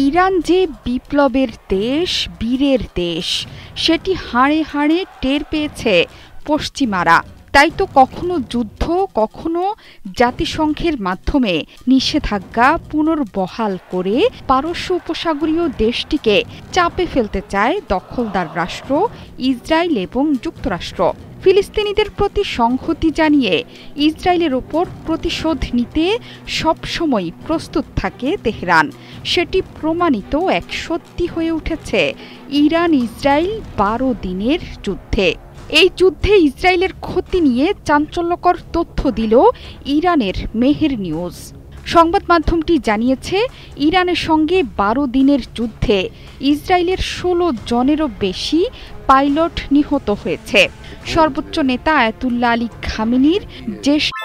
Iran যে বিপ্লবের দেশ, বীরের দেশ, সেটি হাড়ে হাড়ে টের পেয়েছে পশ্চিমারা। তাই তো কখনো যুদ্ধ, কখনো জাতিসংঘের মাধ্যমে নিষেধাজ্ঞা পুনর্বহাল করে পারস্য উপসাগরীয় দেশটিকে চাপে ফেলতে চায় দখলদার রাষ্ট্র ইসরায়েল এবং যুক্তরাষ্ট্র। ফিলিস্তিনিদের প্রতি সংহতি জানিয়ে ইসরায়েলের ওপর প্রতিশোধ নিতে সবসময় প্রস্তুত থাকে তেহরান। সেটি প্রমাণিত এক সত্যি হয়ে উঠেছে ইরান ইসরায়েল ১২ দিনের যুদ্ধে। এই যুদ্ধে ইসরায়েলের ক্ষতি নিয়ে চাঞ্চল্যকর তথ্য দিল ইরানের মেহের নিউজ। সংবাদ মাধ্যমটি জানিয়েছে, ইরানের সঙ্গে ১২ দিনের যুদ্ধে ইসরায়েলের ১৬ জনেরও বেশি পাইলট নিহত হয়েছে। সর্বোচ্চ নেতা আয়াতুল্লাহ আলী খামেনির জ্যেষ্ঠ